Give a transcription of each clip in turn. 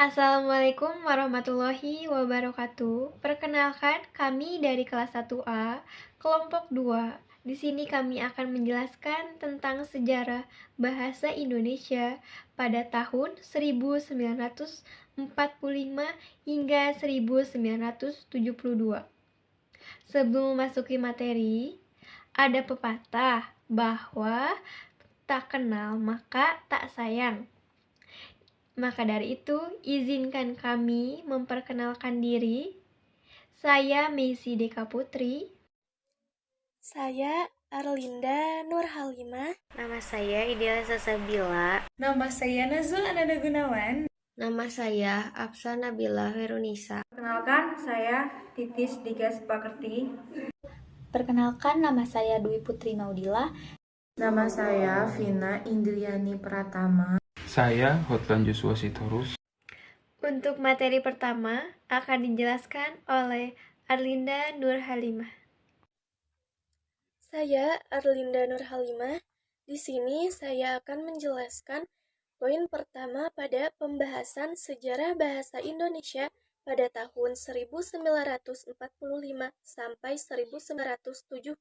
Assalamualaikum warahmatullahi wabarakatuh. Perkenalkan, kami dari kelas 1A, kelompok 2. Di sini kami akan menjelaskan tentang sejarah bahasa Indonesia pada tahun 1945 hingga 1972. Sebelum memasuki materi, ada pepatah bahwa tak kenal maka tak sayang. Maka dari itu, izinkan kami memperkenalkan diri. Saya Messi Deka Putri. Saya Arlinda Nurhalimah. Nama saya Ideal Sasabila. Nama saya Nazul Ananda Gunawan. Nama saya Afsa Nabila Verunisa. Perkenalkan, saya Titis Digas Pakerti. Perkenalkan, nama saya Dwi Putri Maudila. Nama saya Vina Indriani Pratama. Saya Hotran Joshua Sitorus. Untuk materi pertama akan dijelaskan oleh Arlinda Nurhalimah. Saya Arlinda Nurhalimah. Di sini saya akan menjelaskan poin pertama pada pembahasan sejarah bahasa Indonesia pada tahun 1945 sampai 1972.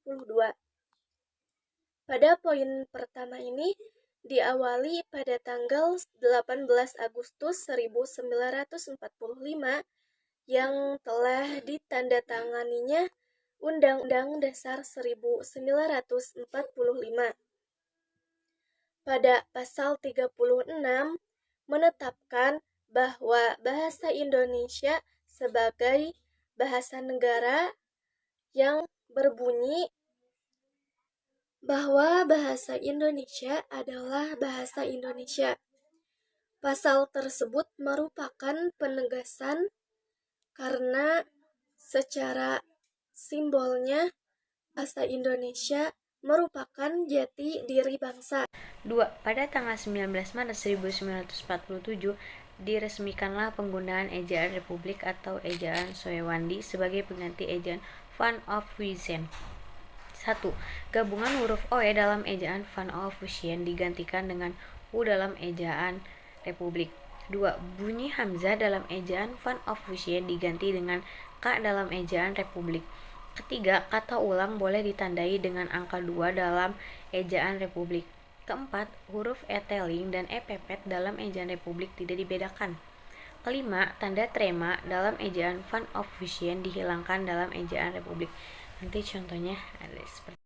Pada poin pertama ini diawali pada tanggal 18 Agustus 1945 yang telah ditandatanganinya Undang-Undang Dasar 1945. Pada pasal 36 menetapkan bahwa bahasa Indonesia sebagai bahasa negara yang berbunyi bahwa bahasa Indonesia adalah bahasa Indonesia. Pasal tersebut merupakan penegasan karena secara simbolnya bahasa Indonesia merupakan jati diri bangsa. 2. Pada tanggal 19 Maret 1947 diresmikanlah penggunaan ejaan Republik atau ejaan Soewandi sebagai pengganti ejaan Van of Wissem. 1. Gabungan huruf OE dalam ejaan Van of Wissem digantikan dengan U dalam ejaan Republik. 2. Bunyi Hamzah dalam ejaan Van of Wissem diganti dengan K dalam ejaan Republik. Ketiga, kata ulang boleh ditandai dengan angka 2 dalam ejaan Republik. Keempat, huruf eteling dan epepet dalam ejaan Republik tidak dibedakan. Kelima, tanda trema dalam ejaan Van of Wissem dihilangkan dalam ejaan Republik. Nanti contohnya ada seperti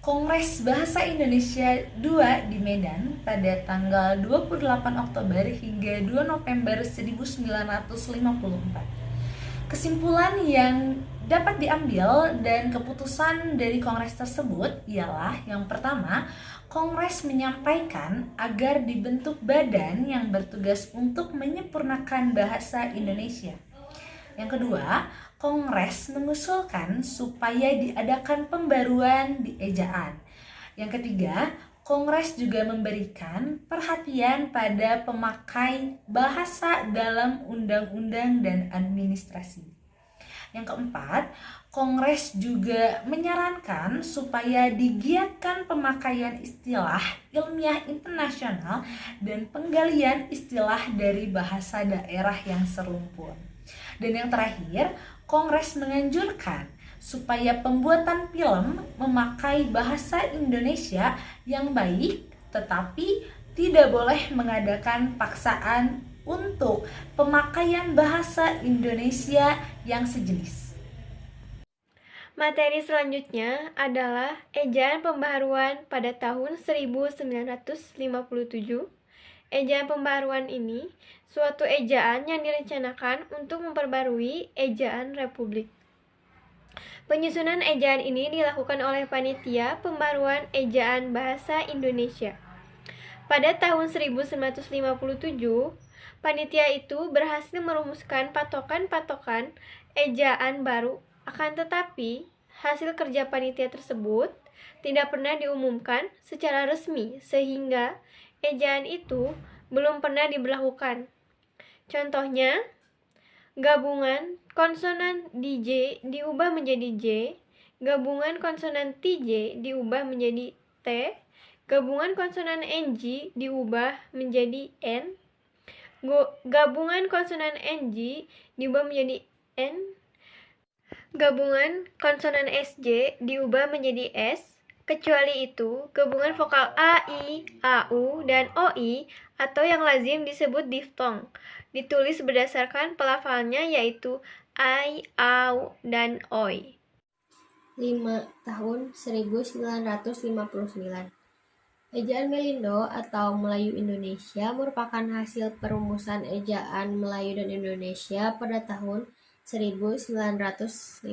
Kongres Bahasa Indonesia II di Medan pada tanggal 28 Oktober hingga 2 November 1954. Kesimpulan yang dapat diambil dan keputusan dari kongres tersebut ialah yang pertama, kongres menyampaikan agar dibentuk badan yang bertugas untuk menyempurnakan bahasa Indonesia. Yang kedua, kongres mengusulkan supaya diadakan pembaruan di ejaan. Yang ketiga, kongres juga memberikan perhatian pada pemakai bahasa dalam undang-undang dan administrasi. Yang keempat, kongres juga menyarankan supaya digiatkan pemakaian istilah ilmiah internasional dan penggalian istilah dari bahasa daerah yang serumpun. Dan yang terakhir, kongres menganjurkan supaya pembuatan film memakai bahasa Indonesia yang baik, tetapi tidak boleh mengadakan paksaan untuk pemakaian bahasa Indonesia yang sejenis. Materi selanjutnya adalah ejaan pembaharuan pada tahun 1957. Ejaan pembaharuan ini suatu ejaan yang direncanakan untuk memperbarui ejaan Republik. Penyusunan ejaan ini dilakukan oleh Panitia Pembaruan Ejaan Bahasa Indonesia. Pada tahun 1957, panitia itu berhasil merumuskan patokan-patokan ejaan baru. Akan tetapi, hasil kerja panitia tersebut tidak pernah diumumkan secara resmi sehingga ejaan itu belum pernah diberlakukan. Contohnya, gabungan konsonan DJ diubah menjadi J, gabungan konsonan TJ diubah menjadi T, gabungan konsonan NG diubah menjadi N, Gabungan konsonan NG diubah menjadi N. Gabungan konsonan SJ diubah menjadi S. Kecuali itu, gabungan vokal A, I, A, U, dan OI atau yang lazim disebut diftong ditulis berdasarkan pelafalnya yaitu ai, au, dan oi. 5. Tahun 1959. Ejaan Melindo atau Melayu Indonesia merupakan hasil perumusan ejaan Melayu dan Indonesia pada tahun 1959.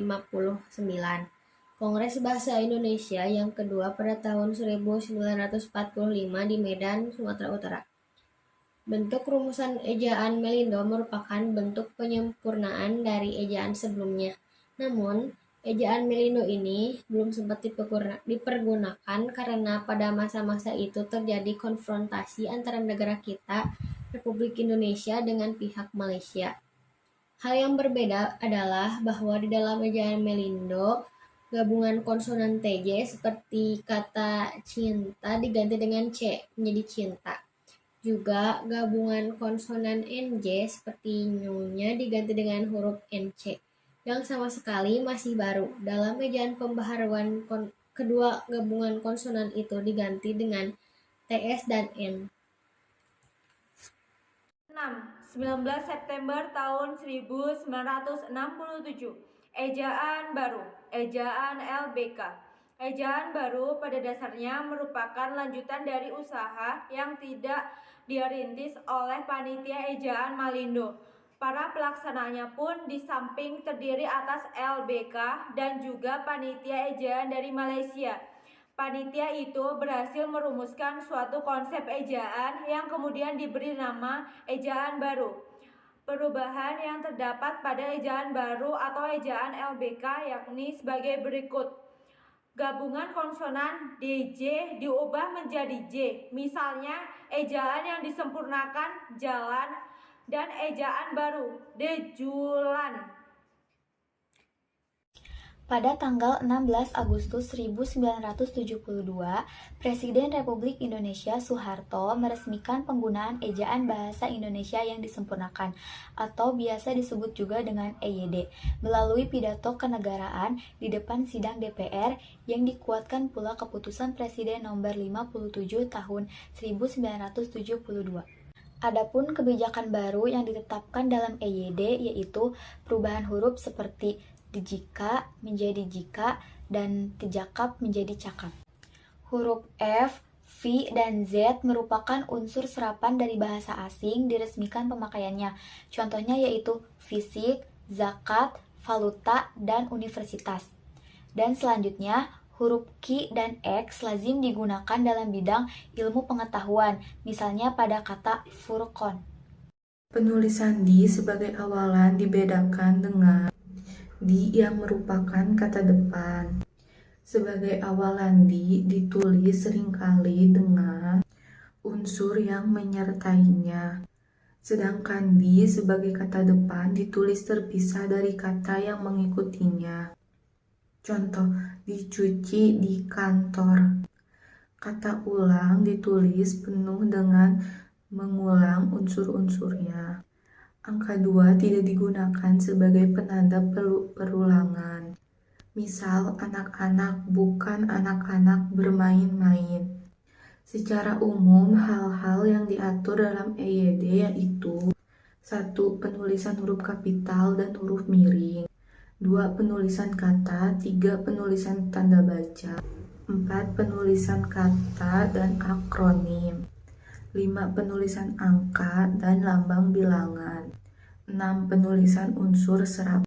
Kongres Bahasa Indonesia yang kedua pada tahun 1945 di Medan, Sumatera Utara. Bentuk rumusan ejaan Melindo merupakan bentuk penyempurnaan dari ejaan sebelumnya. Namun, ejaan Melindo ini belum sempat dipergunakan karena pada masa-masa itu terjadi konfrontasi antara negara kita, Republik Indonesia, dengan pihak Malaysia. Hal yang berbeda adalah bahwa di dalam ejaan Melindo, gabungan konsonan TJ seperti kata cinta diganti dengan C menjadi cinta. Juga gabungan konsonan NJ seperti nyonya diganti dengan huruf NC yang sama sekali masih baru. Dalam ejaan pembaharuan kedua gabungan konsonan itu diganti dengan TS dan N. 6. 19 September tahun 1967. Ejaan baru, ejaan LBK. Ejaan baru pada dasarnya merupakan lanjutan dari usaha yang tidak dirintis oleh panitia ejaan Malindo. Para pelaksananya pun di samping terdiri atas LBK dan juga panitia ejaan dari Malaysia. Panitia itu berhasil merumuskan suatu konsep ejaan yang kemudian diberi nama ejaan baru. Perubahan yang terdapat pada ejaan baru atau ejaan LBK yakni sebagai berikut. Gabungan konsonan DJ diubah menjadi J. Misalnya, ejaan yang disempurnakan jalan dan ejaan baru dejulan. Pada tanggal 16 Agustus 1972, Presiden Republik Indonesia Soeharto meresmikan penggunaan ejaan bahasa Indonesia yang disempurnakan atau biasa disebut juga dengan EYD melalui pidato kenegaraan di depan sidang DPR yang dikuatkan pula keputusan Presiden nomor 57 tahun 1972. Adapun kebijakan baru yang ditetapkan dalam EYD yaitu perubahan huruf seperti dijika menjadi jika dan tejakap menjadi cakap. Huruf F, V, dan Z merupakan unsur serapan dari bahasa asing diresmikan pemakaiannya. Contohnya yaitu fisik, zakat, valuta, dan universitas. Dan selanjutnya, huruf Q dan X lazim digunakan dalam bidang ilmu pengetahuan, misalnya pada kata furqon. Penulisan di sebagai awalan dibedakan dengan di yang merupakan kata depan. Sebagai awalan di ditulis seringkali dengan unsur yang menyertainya. Sedangkan di sebagai kata depan ditulis terpisah dari kata yang mengikutinya. Contoh, dicuci di kantor. Kata ulang ditulis penuh dengan mengulang unsur-unsurnya. Angka 2 tidak digunakan sebagai penanda perulangan. Misal, anak-anak bukan anak-anak bermain-main. Secara umum, hal-hal yang diatur dalam EYD yaitu 1. Penulisan huruf kapital dan huruf miring. 2. Penulisan kata. 3. Penulisan tanda baca. 4. Penulisan kata dan akronim. 5. Penulisan angka dan lambang bilangan. 6. Penulisan unsur serap.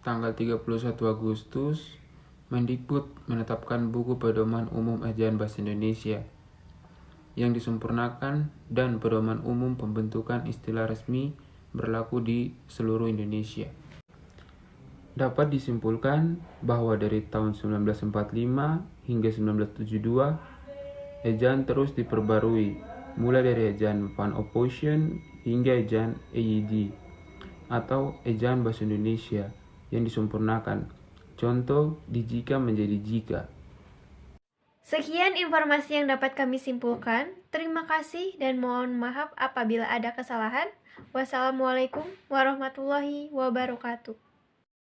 Tanggal 31 Agustus, Mendikbud menetapkan buku pedoman umum ejaan bahasa Indonesia yang disempurnakan dan pedoman umum pembentukan istilah resmi berlaku di seluruh Indonesia. Dapat disimpulkan bahwa dari tahun 1945 hingga 1972, ejaan terus diperbarui, mulai dari ejaan Van Opposion hingga ejaan EYD atau ejaan bahasa Indonesia yang disempurnakan. Contoh, dijika menjadi jika. Sekian informasi yang dapat kami simpulkan. Terima kasih dan mohon maaf apabila ada kesalahan. Wassalamualaikum warahmatullahi wabarakatuh.